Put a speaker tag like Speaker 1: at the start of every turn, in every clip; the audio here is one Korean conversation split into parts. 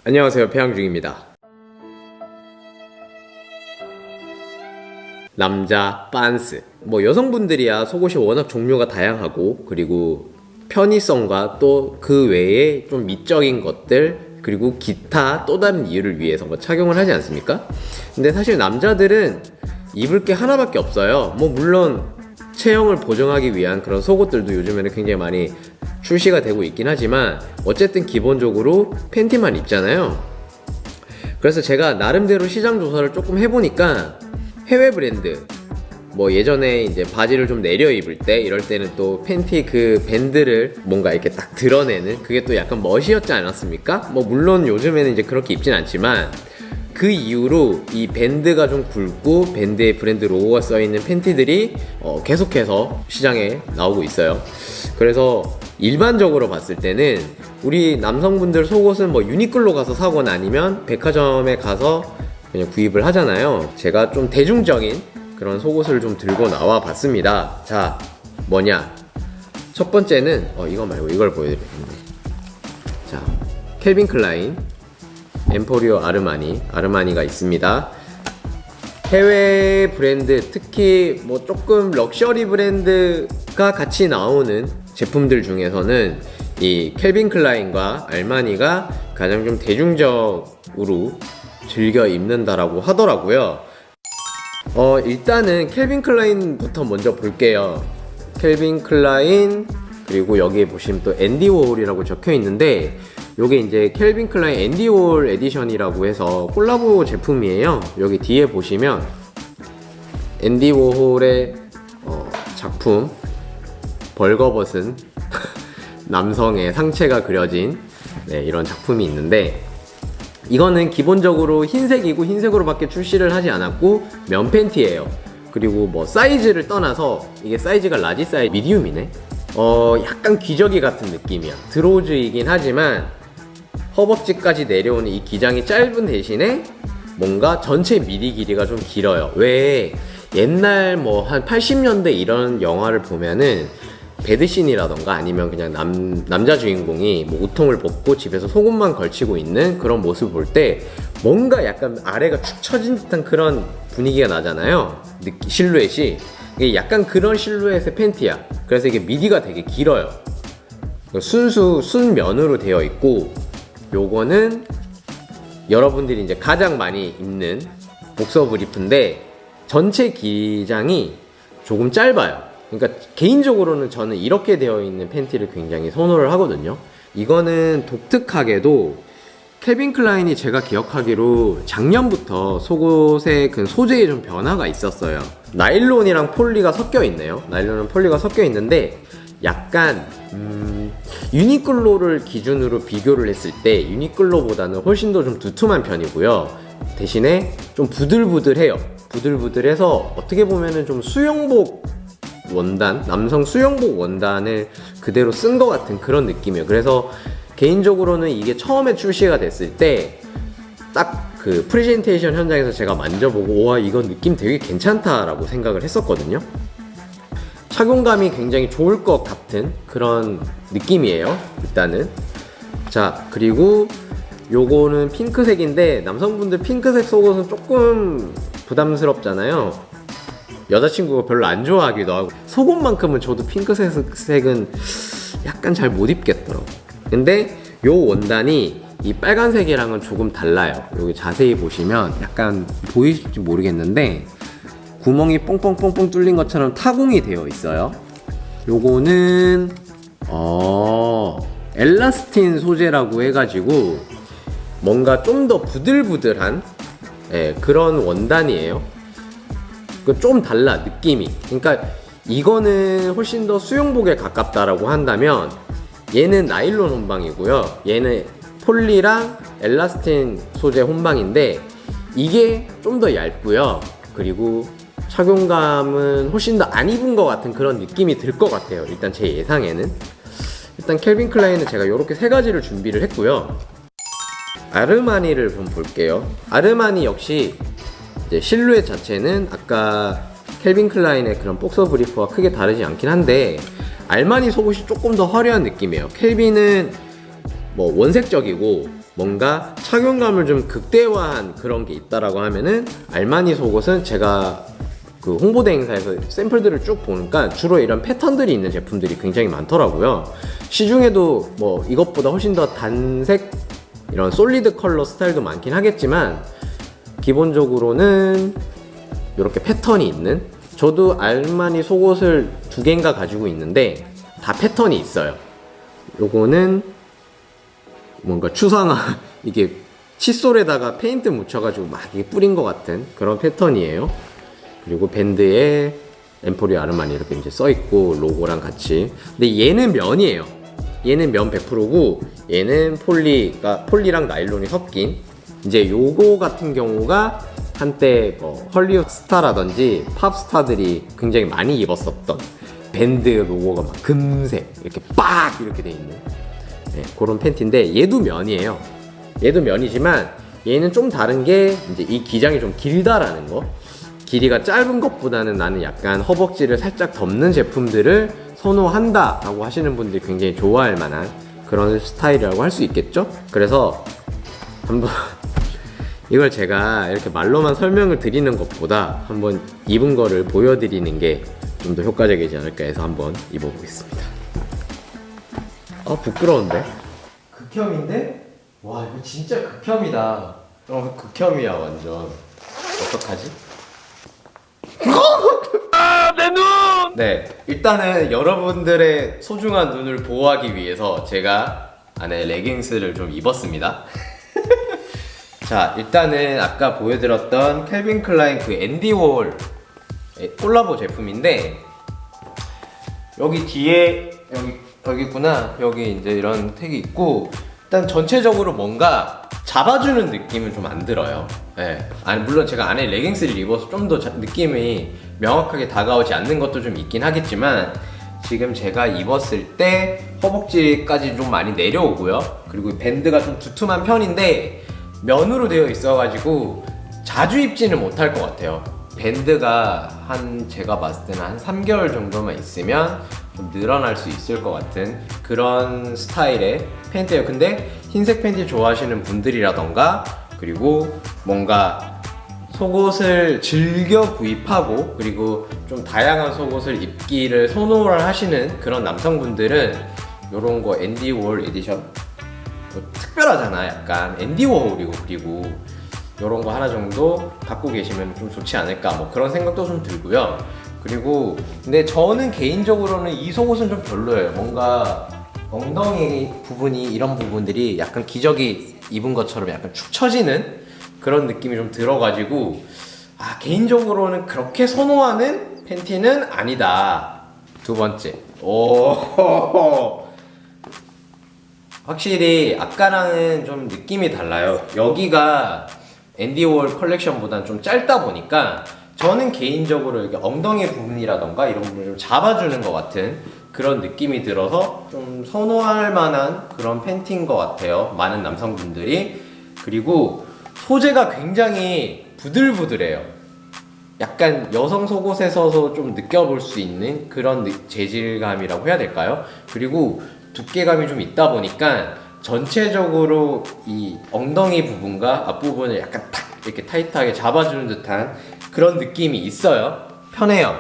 Speaker 1: 안녕하세요, 배양중입니다. 남자 빤스, 여성분들이야 속옷이 워낙 종류가 다양하고, 그리고 편의성과 또 그 외에 좀 미적인 것들, 그리고 기타 또 다른 이유를 위해서 착용을 하지 않습니까? 근데 사실 남자들은 입을 게 하나밖에 없어요. 물론 체형을 보정하기 위한 그런 속옷들도 요즘에는 굉장히 많이 출시가 되고 있긴 하지만, 어쨌든 기본적으로 팬티만 입잖아요. 그래서 제가 나름대로 시장 조사를 조금 해보니까, 해외 브랜드, 예전에 이제 바지를 좀 내려 입을 때, 이럴 때는 또 팬티 그 밴드를 뭔가 이렇게 딱 드러내는, 그게 또 약간 멋이었지 않았습니까? 물론 요즘에는 이제 그렇게 입진 않지만, 그 이후로 이 밴드가 좀 굵고 밴드에 브랜드 로고가 써있는 팬티들이 계속해서 시장에 나오고 있어요. 그래서 일반적으로 봤을 때는 우리 남성분들 속옷은 유니클로 가서 사거나 아니면 백화점에 가서 그냥 구입을 하잖아요. 제가 좀 대중적인 그런 속옷을 좀 들고 나와 봤습니다. 자, 뭐냐? 첫 번째는 이거 말고 이걸 보여드리겠습니다. 자, 캘빈 클라인 엠포리오 아르마니가 있습니다. 해외 브랜드, 특히 조금 럭셔리 브랜드가 같이 나오는 제품들 중에서는 이 캘빈 클라인과 알마니가 가장 좀 대중적으로 즐겨 입는다라고 하더라고요. 일단은 캘빈 클라인부터 먼저 볼게요. 캘빈 클라인, 그리고 여기에 보시면 또 앤디 워홀이라고 적혀 있는데, 요게 이제 캘빈 클라인 앤디 워홀 에디션이라고 해서 콜라보 제품이에요. 여기 뒤에 보시면 앤디 워홀의 작품, 벌거벗은 남성의 상체가 그려진 이런 작품이 있는데, 이거는 기본적으로 흰색이고 흰색으로밖에 출시를 하지 않았고 면 팬티예요. 그리고 사이즈를 떠나서 이게 사이즈가 라지 사이즈, 미디움이네. 약간 기저귀 같은 느낌이야. 드로즈이긴 하지만 허벅지까지 내려오는 이 기장이 짧은 대신에 뭔가 전체 미디 길이가 좀 길어요. 왜 옛날 한 80년대 이런 영화를 보면은 배드신이라던가 아니면 그냥 남자 주인공이 우통을 벗고 집에서 속옷만 걸치고 있는 그런 모습을 볼 때 뭔가 약간 아래가 축 처진 듯한 그런 분위기가 나잖아요. 실루엣이. 이게 약간 그런 실루엣의 팬티야. 그래서 이게 미디가 되게 길어요. 순면으로 되어 있고, 요거는 여러분들이 이제 가장 많이 입는 복서 브리프인데, 전체 기장이 조금 짧아요. 그러니까 개인적으로는 저는 이렇게 되어 있는 팬티를 굉장히 선호를 하거든요. 이거는 독특하게도 캘빈 클라인이 제가 기억하기로 작년부터 속옷의 그 소재에 좀 변화가 있었어요. 나일론이랑 폴리가 섞여 있네요. 나일론은 폴리가 섞여 있는데, 약간 유니클로를 기준으로 비교를 했을 때 유니클로보다는 훨씬 더 좀 두툼한 편이고요. 대신에 좀 부들부들해요. 부들부들해서 어떻게 보면은 좀 수영복 원단, 남성 수영복 원단을 그대로 쓴 것 같은 그런 느낌이에요. 그래서 개인적으로는 이게 처음에 출시가 됐을 때 딱 그 프레젠테이션 현장에서 제가 만져보고, 와, 이건 느낌 되게 괜찮다라고 생각을 했었거든요. 착용감이 굉장히 좋을 것 같은 그런 느낌이에요, 일단은. 자, 그리고 요거는 핑크색인데, 남성분들 핑크색 속옷은 조금 부담스럽잖아요. 여자친구가 별로 안 좋아하기도 하고, 속옷만큼은 저도 핑크색은 약간 잘 못 입겠더라고. 근데 요 원단이 이 빨간색이랑은 조금 달라요. 여기 자세히 보시면 약간 보이실지 모르겠는데 구멍이 뽕뽕뽕뽕 뚫린 것처럼 타공이 되어 있어요. 요거는 엘라스틴 소재라고 해가지고 뭔가 좀 더 부들부들한 그런 원단이에요. 좀 달라, 느낌이. 그러니까 이거는 훨씬 더 수영복에 가깝다라고 한다면, 얘는 나일론 혼방이고요. 얘는 폴리랑 엘라스틴 소재 혼방인데, 이게 좀 더 얇고요. 그리고 착용감은 훨씬 더 안 입은 것 같은 그런 느낌이 들 것 같아요. 일단 제 예상에는. 일단 캘빈 클라인은 제가 이렇게 세 가지를 준비를 했고요. 아르마니를 좀 볼게요. 아르마니 역시 이제 실루엣 자체는 아까 캘빈 클라인의 그런 복서 브리프와 크게 다르지 않긴 한데, 알마니 속옷이 조금 더 화려한 느낌이에요. 캘빈은 뭐 원색적이고 뭔가 착용감을 좀 극대화한 그런 게 있다라고 하면은 알마니 속옷은 제가 그 홍보대 행사에서 샘플들을 쭉 보니까 주로 이런 패턴들이 있는 제품들이 굉장히 많더라고요. 시중에도 뭐 이것보다 훨씬 더 단색 이런 솔리드 컬러 스타일도 많긴 하겠지만 기본적으로는 이렇게 패턴이 있는, 저도 알마니 속옷을 2개인가 가지고 있는데 다 패턴이 있어요. 요거는 뭔가 추상화 이게 칫솔에다가 페인트 묻혀가지고 막 이게 뿌린 것 같은 그런 패턴이에요. 그리고 밴드에 엠포리오 아르마니 이렇게 이제 써있고 로고랑 같이. 근데 얘는 면이에요. 얘는 면 100%고 얘는 폴리랑 나일론이 섞인, 이제 요거 같은 경우가 한때 뭐 헐리우드 스타라든지 팝 스타들이 굉장히 많이 입었었던 밴드 로고가 막 금색 이렇게 빡 이렇게 돼 있는, 네, 그런 팬티인데 얘도 면이에요. 얘도 면이지만 얘는 좀 다른 게 이제 이 기장이 좀 길다라는 거. 길이가 짧은 것보다는 나는 약간 허벅지를 살짝 덮는 제품들을 선호한다 라고 하시는 분들이 굉장히 좋아할 만한 그런 스타일이라고 할 수 있겠죠? 그래서 한번 이걸 제가 이렇게 말로만 설명을 드리는 것보다 한번 입은 거를 보여드리는 게 좀 더 효과적이지 않을까 해서 한번 입어보겠습니다. 아, 부끄러운데? 극혐인데? 와, 이거 진짜 극혐이다. 극혐이야 완전. 어떡하지? 내 눈! 네, 일단은 여러분들의 소중한 눈을 보호하기 위해서 제가 안에 레깅스를 좀 입었습니다. 자, 일단은 아까 보여드렸던 캘빈 클라인 그 앤디 워홀 콜라보 제품인데, 여기 뒤에 여기 있구나. 여기 이제 이런 택이 있고, 일단 전체적으로 뭔가 잡아주는 느낌은 좀 안 들어요. 네. 아니, 물론 제가 안에 레깅스를 입어서 좀 더 느낌이 명확하게 다가오지 않는 것도 좀 있긴 하겠지만, 지금 제가 입었을 때 허벅지까지 좀 많이 내려오고요. 그리고 밴드가 좀 두툼한 편인데 면으로 되어 있어가지고 자주 입지는 못할 것 같아요. 밴드가 제가 봤을 때는 한 3개월 정도만 있으면 좀 늘어날 수 있을 것 같은 그런 스타일의 팬티예요. 근데 흰색 팬티 좋아하시는 분들이라던가, 그리고 뭔가 속옷을 즐겨 구입하고 그리고 좀 다양한 속옷을 입기를 선호를 하시는 그런 남성분들은 요런 거 앤디 워홀 에디션 뭐 특별하잖아. 약간 앤디 워홀이고, 그리고 요런 거 하나 정도 갖고 계시면 좀 좋지 않을까, 뭐 그런 생각도 좀 들고요. 그리고 근데 저는 개인적으로는 이 속옷은 좀 별로예요. 뭔가 엉덩이 부분이, 이런 부분들이 약간 기저귀 입은 것처럼 약간 축 처지는 그런 느낌이 좀 들어가지고, 개인적으로는 그렇게 선호하는 팬티는 아니다. 두 번째, 확실히 아까랑은 좀 느낌이 달라요. 여기가 앤디 워홀 컬렉션보다는 좀 짧다 보니까 저는 개인적으로 이렇게 엉덩이 부분이라던가 이런 부분을 좀 잡아주는 것 같은 그런 느낌이 들어서 좀 선호할 만한 그런 팬티인 것 같아요, 많은 남성분들이. 그리고 소재가 굉장히 부들부들해요. 약간 여성 속옷에서도 좀 느껴볼 수 있는 그런 재질감이라고 해야 될까요? 그리고 두께감이 좀 있다 보니까 전체적으로 이 엉덩이 부분과 앞부분을 약간 탁 이렇게 타이트하게 잡아주는 듯한 그런 느낌이 있어요. 편해요.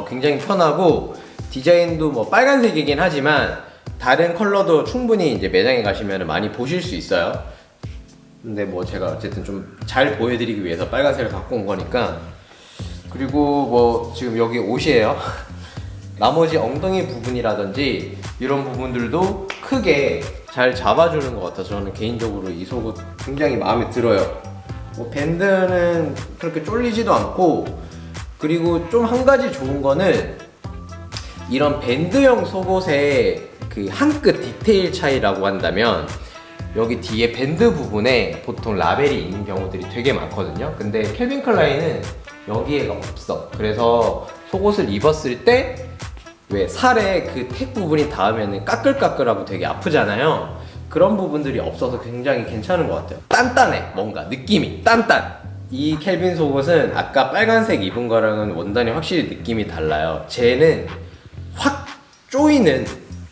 Speaker 1: 굉장히 편하고, 디자인도 뭐 빨간색이긴 하지만 다른 컬러도 충분히 이제 매장에 가시면 많이 보실 수 있어요. 근데 뭐 제가 어쨌든 좀 잘 보여드리기 위해서 빨간색을 갖고 온 거니까. 그리고 뭐 지금 여기 옷이에요. 나머지 엉덩이 부분이라든지 이런 부분들도 크게 잘 잡아주는 것 같아서 저는 개인적으로 이 속옷 굉장히 마음에 들어요. 뭐 밴드는 그렇게 쫄리지도 않고, 그리고 좀 한 가지 좋은 거는 이런 밴드형 속옷의 그 한 끗 디테일 차이라고 한다면, 여기 뒤에 밴드 부분에 보통 라벨이 있는 경우들이 되게 많거든요. 근데 캘빈 클라인은 여기에가 없어. 그래서 속옷을 입었을 때 왜 살에 그 택 부분이 닿으면 까끌까끌하고 되게 아프잖아요. 그런 부분들이 없어서 굉장히 괜찮은 것 같아요. 단단해. 뭔가 느낌이 단단. 이 캘빈 속옷은 아까 빨간색 입은 거랑은 원단이 확실히 느낌이 달라요. 쟤는 확 조이는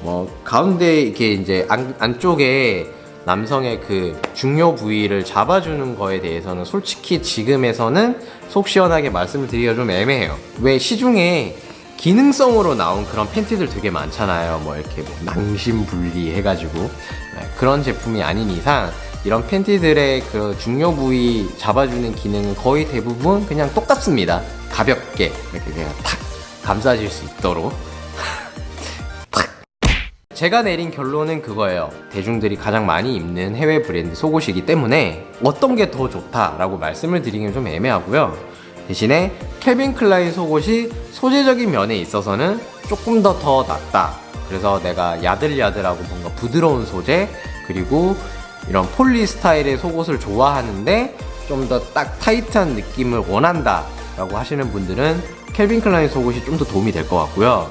Speaker 1: 뭐 가운데 이렇게 이제 안쪽에 남성의 그 중요 부위를 잡아주는 거에 대해서는 솔직히 지금에서는 속 시원하게 말씀을 드리기가 좀 애매해요. 왜 시중에 기능성으로 나온 그런 팬티들 되게 많잖아요. 뭐 이렇게 뭐 낭심분리 해가지고 그런 제품이 아닌 이상 이런 팬티들의 그 중요 부위 잡아주는 기능은 거의 대부분 그냥 똑같습니다. 가볍게 이렇게 그냥 탁 감싸질 수 있도록. 제가 내린 결론은 그거예요. 대중들이 가장 많이 입는 해외 브랜드 속옷이기 때문에 어떤 게 더 좋다라고 말씀을 드리기는 좀 애매하고요. 대신에 캘빈 클라인 속옷이 소재적인 면에 있어서는 조금 더 낫다. 그래서 내가 야들야들하고 뭔가 부드러운 소재 그리고 이런 폴리 스타일의 속옷을 좋아하는데 좀 더 딱 타이트한 느낌을 원한다 라고 하시는 분들은 캘빈 클라인 속옷이 좀 더 도움이 될 것 같고요.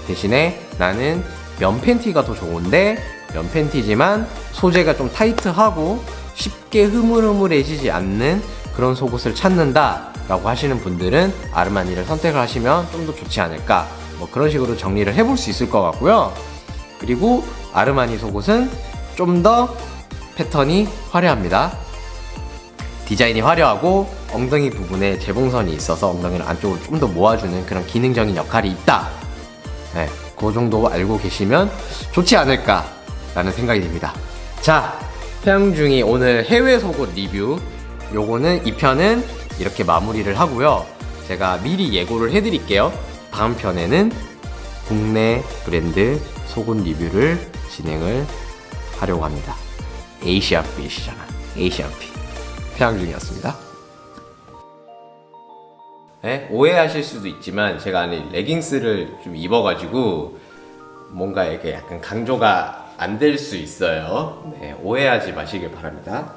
Speaker 1: 대신에 나는 면 팬티가 더 좋은데 면 팬티지만 소재가 좀 타이트하고 쉽게 흐물흐물해지지 않는 그런 속옷을 찾는다 라고 하시는 분들은 아르마니를 선택을 하시면 좀 더 좋지 않을까, 뭐 그런 식으로 정리를 해볼 수 있을 것 같고요. 그리고 아르마니 속옷은 좀 더 패턴이 화려합니다. 디자인이 화려하고 엉덩이 부분에 재봉선이 있어서 엉덩이를 안쪽으로 좀 더 모아주는 그런 기능적인 역할이 있다. 네, 그 정도 알고 계시면 좋지 않을까 라는 생각이 듭니다. 자, 태양중이 오늘 해외 속옷 리뷰, 요거는 2편은 이렇게 마무리를 하고요. 제가 미리 예고를 해드릴게요. 다음 편에는 국내 브랜드 속옷 리뷰를 진행을 하려고 합니다. 에이시안핏이잖아. 에이시안핏. 태양중이었습니다. 네? 오해하실 수도 있지만 제가 안에 레깅스를 좀 입어가지고 뭔가 이렇게 약간 강조가 안 될 수 있어요. 네, 오해하지 마시길 바랍니다.